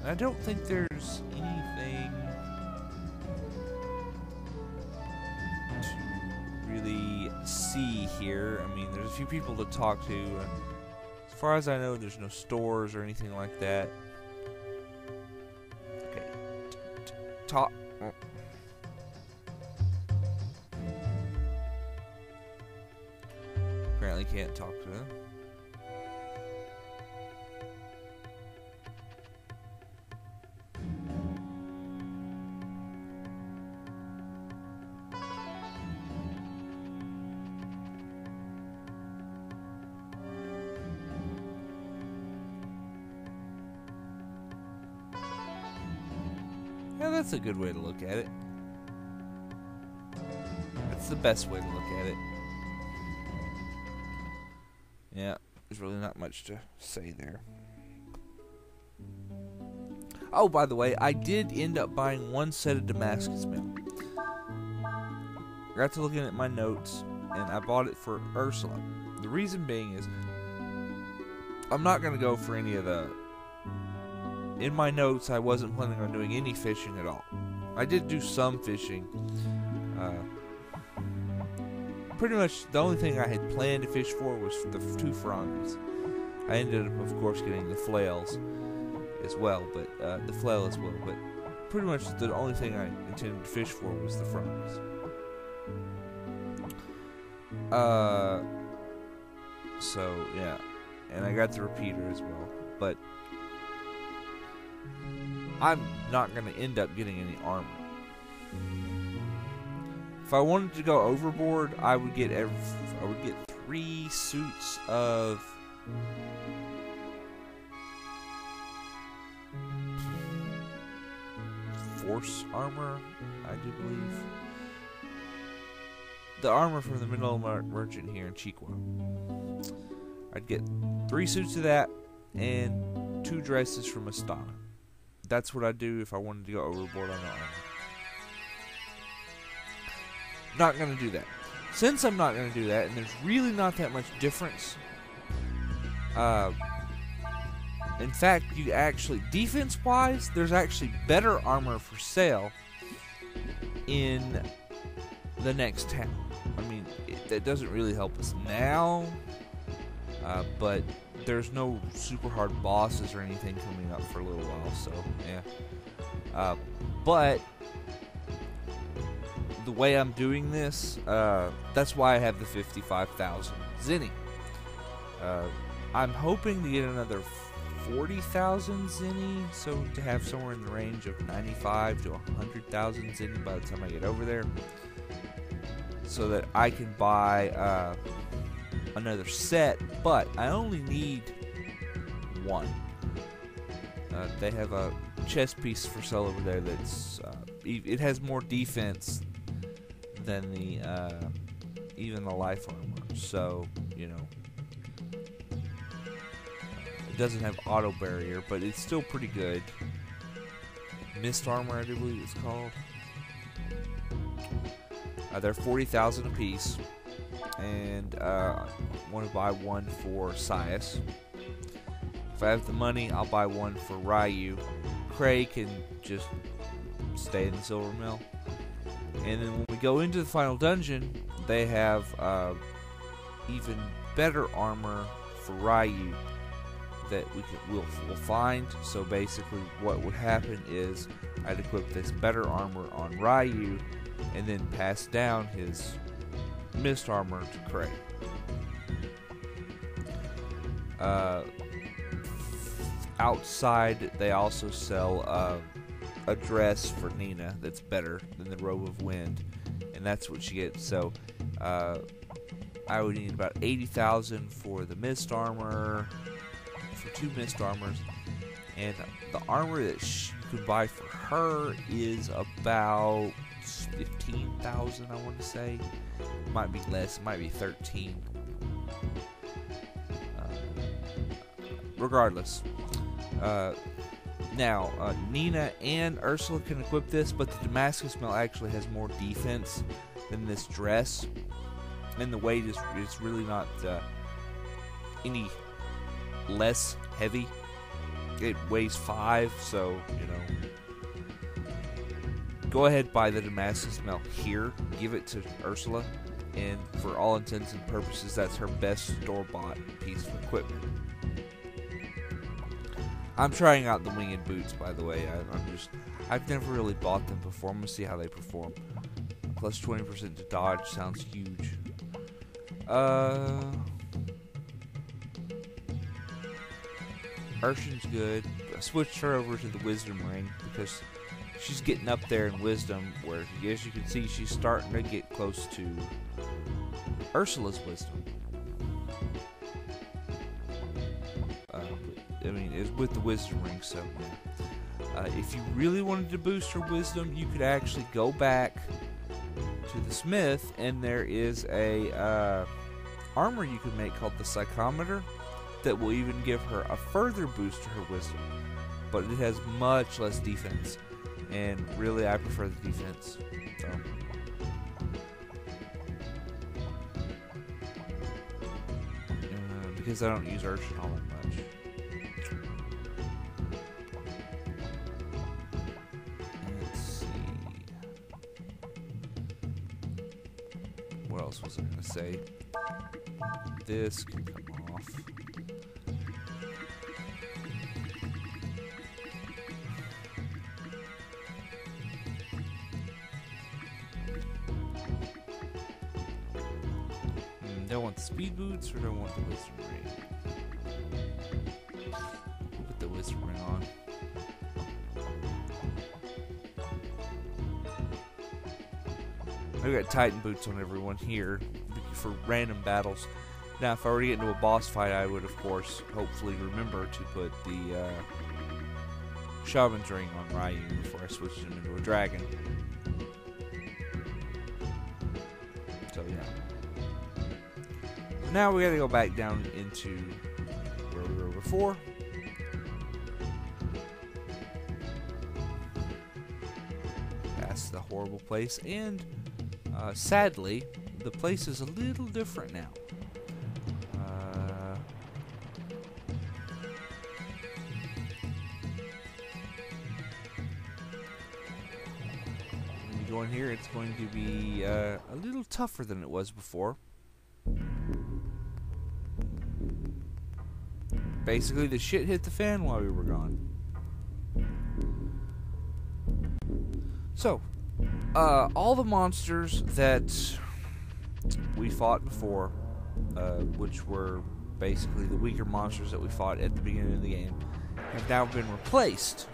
And I don't think there's anything to really see here. I mean, there's a few people to talk to. As far as I know, there's no stores or anything like that. Okay. Talk. Oh. Apparently can't talk to them. Yeah, that's a good way to look at it. That's the best way to look at it. Yeah, there's really not much to say there. Oh, by the way, I did end up buying one set of Damascus mail. I got to looking at my notes, and I bought it for Ursula. The reason being is, I'm not going to go for any of the... In my notes, I wasn't planning on doing any fishing at all. I did do some fishing. Pretty much the only thing I had planned to fish for was the 2 frondies. I ended up, of course, getting the flails as well, but the flail as well. But pretty much the only thing I intended to fish for was the frondies. So yeah, and I got the repeater as well, but I'm not going to end up getting any armor. If I wanted to go overboard, I would get 3 suits of force armor, I do believe. The armor from the middle merchant here in Chiqua. I'd get 3 suits of that and 2 dresses from Astana. That's what I'd do if I wanted to go overboard on the armor. Not going to do that. Since I'm not going to do that, and there's really not that much difference. In fact, you actually, defense-wise, there's actually better armor for sale in the next town. I mean, that doesn't really help us now, but there's no super hard bosses or anything coming up for a little while, so yeah. But the way I'm doing this, that's why I have the 55,000 zenny. I'm hoping to get another 40,000 zenny, so to have somewhere in the range of 95 to 100,000 zenny by the time I get over there, so that I can buy another set, but I only need 1. They have a chest piece for sale over there that's it has more defense than the even the life armor, so you know it doesn't have auto barrier, but it's still pretty good. Mist armor, I do believe it's called. They're 40,000 apiece, and I want to buy 1 for Sias. If I have the money, I'll buy 1 for Ryu. Cray can just stay in the silver mill. And then when we go into the final dungeon, they have even better armor for Ryu that we'll find. So basically what would happen is I'd equip this better armor on Ryu and then pass down his mist armor to Cray. Outside, they also sell a dress for Nina that's better than the Robe of Wind, and that's what she gets. So I would need about 80,000 for the mist armor, for 2 mist armors, and the armor that you can buy for her is about 15,000, I want to say. It might be less, it might be 13. Regardless. Now, Nina and Ursula can equip this, but the Damascus Mail actually has more defense than this dress. And the weight is really not any less heavy. It weighs 5, so, you know. Go ahead, buy the Damascus Melt here. Give it to Ursula. And for all intents and purposes, that's her best store-bought piece of equipment. I'm trying out the winged boots, by the way. I've never really bought them before. I'm going to see how they perform. Plus 20% to dodge sounds huge. Urshan's good. I switched her over to the Wisdom Ring because she's getting up there in Wisdom, where, as you can see, she's starting to get close to Ursula's Wisdom. I mean, it's with the Wisdom Ring, so yeah. If you really wanted to boost her Wisdom, you could actually go back to the Smith, and there is a armor you can make called the Psychometer that will even give her a further boost to her Wisdom, but it has much less defense, and really I prefer the defense. So. Because I don't use Urshan all that much. Let's see. What else was I going to say? This can come off. Do I want the speed boots or do I want the Wisdom Ring? We'll put the Wisdom Ring on. I've got Titan boots on everyone here for random battles. Now, if I were to get into a boss fight, I would, of course, hopefully remember to put the Shaman's Ring on Ryu before I switch him into a dragon. So, yeah. Now we gotta go back down into where we were before. Past the horrible place, and sadly, the place is a little different now. When you go in here, it's going to be a little tougher than it was before. Basically, the shit hit the fan while we were gone. So, all the monsters that we fought before, which were basically the weaker monsters that we fought at the beginning of the game, have now been replaced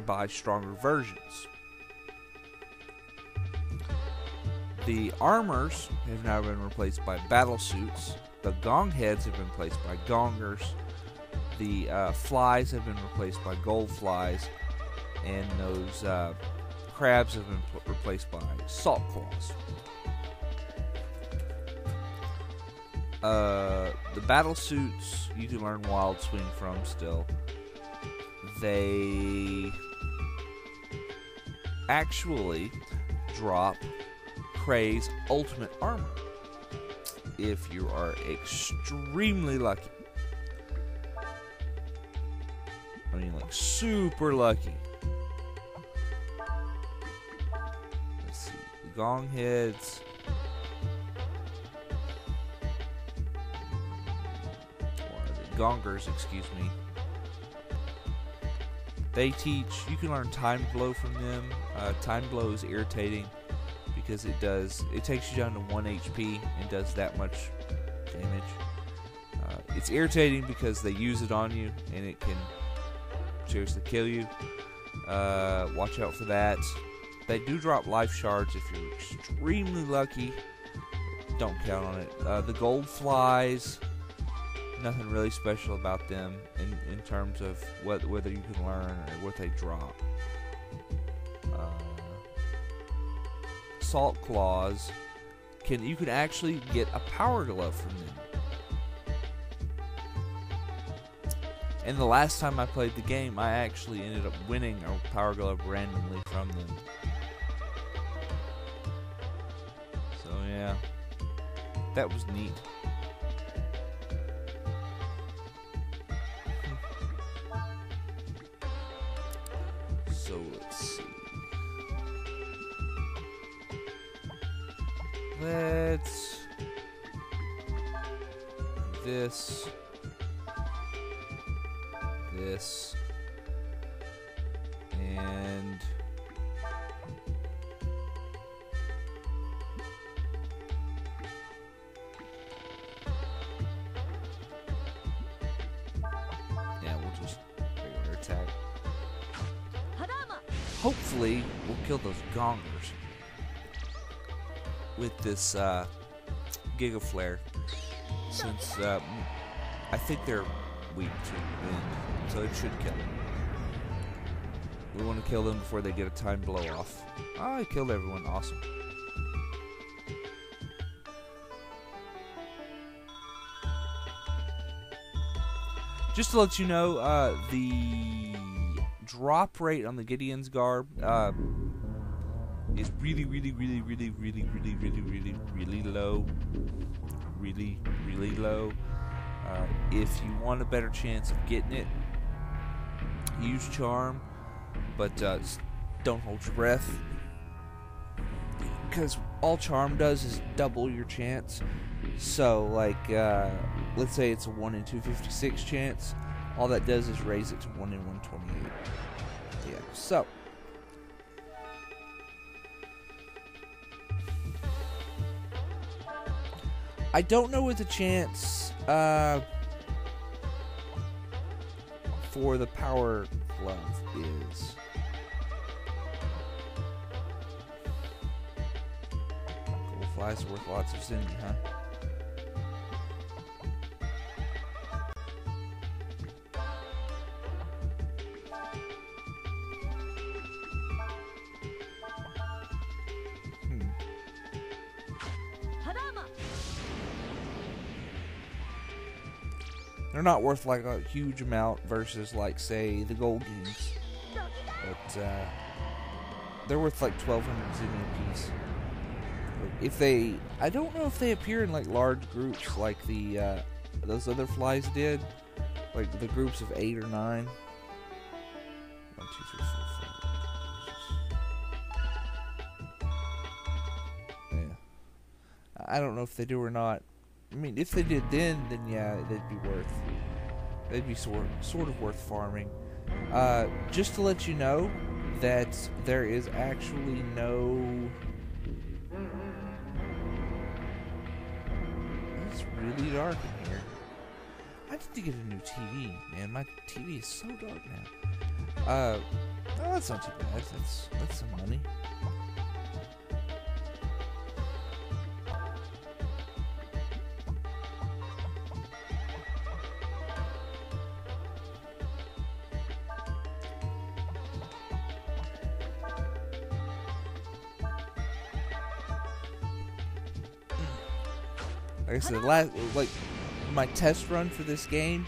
by stronger versions. The armors have now been replaced by battle suits. The gong heads have been replaced by gongers. The flies have been replaced by gold flies, and those crabs have been replaced by salt claws. The battle suits you can learn Wild Swing from still. They actually drop Kray's ultimate armor if you are extremely lucky. I mean, like, super lucky. Let's see. The gong heads. Or the gongers, excuse me. They teach, you can learn Time Blow from them. Time Blow is irritating because it takes you down to 1 HP and does that much damage. It's irritating because they use it on you and it can seriously kill you. Watch out for that. They do drop life shards if you're extremely lucky. Don't count on it. The gold flies, nothing really special about them in terms of whether you can learn or what they drop. Salt claws, you can actually get a power glove from them. And the last time I played the game, I actually ended up winning a power glove randomly from them. So yeah, that was neat. So let's see. Let's this, and yeah, we'll just regular attack. Hopefully, we'll kill those gongers with this Giga Flare, since I think they're weak to wind, so it should kill them. We want to kill them before they get a time blow off. Oh, I killed everyone. Awesome. Just to let you know, the drop rate on the Gideon's Garb is really low. Really low. If you want a better chance of getting it, use Charm, but don't hold your breath, because all Charm does is double your chance. So, like, let's say it's a 1 in 256 chance. All that does is raise it to 1 in 128. Yeah, so I don't know what the chance for the Power Glove is. Gold flies are worth lots of Zinni, huh? They're not worth like a huge amount versus, like, say, the gold games, but they're worth like 1,200 Zinni a piece. If they, I don't know if they appear in like large groups like the those other flies did, like the groups of 8 or 9. 1, 2, 3, 4, 5. Yeah, I don't know if they do or not. I mean, if they did then yeah, they'd be sort of worth farming. Just to let you know that there is actually no. It's really dark in here. I need to get a new TV, man. My TV is so dark now. Oh, that's not too bad. That's some money. Like I said, like my test run for this game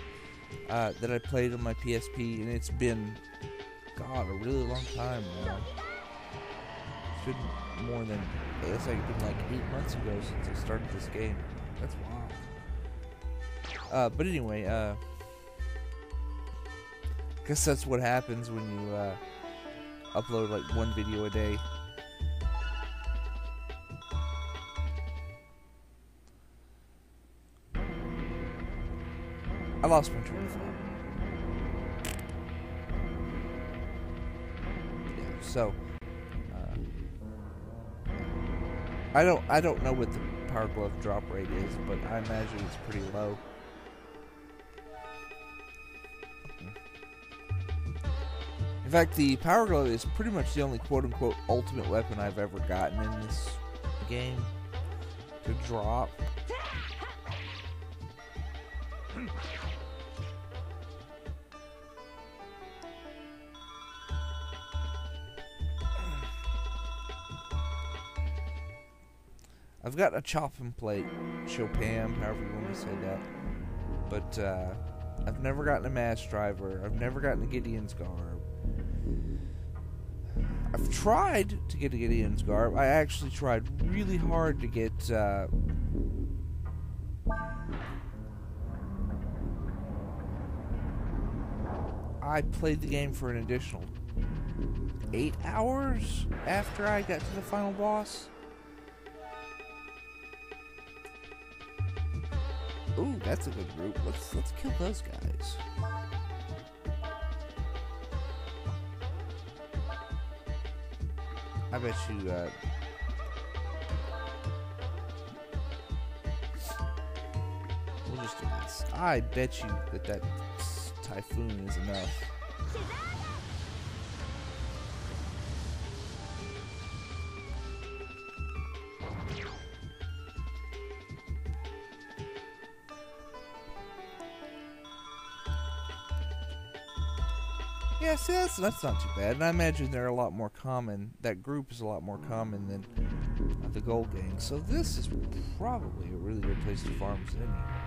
that I played on my PSP, and it's been, God, a really long time now. It's been more than, I guess it's been like 8 months ago since I started this game. That's wild. But anyway, I guess that's what happens when you upload like one video a day. I lost my train of thought. Yeah, so I don't know what the Power Glove drop rate is, but I imagine it's pretty low. In fact, the Power Glove is pretty much the only quote-unquote ultimate weapon I've ever gotten in this game to drop. I've got a chopping plate, Chopin, however you want to say that, but I've never gotten a mass driver. I've never gotten a Gideon's Garb. I've tried to get a Gideon's Garb. I actually tried really hard to get I played the game for an additional 8 hours after I got to the final boss. Ooh, that's a good group. Let's kill those guys. I bet you we'll just do this. I bet you that typhoon is enough. Yeah, see, that's not too bad. And I imagine they're a lot more common. That group is a lot more common than the Gold Gang. So this is probably a really good place to farm Zinni.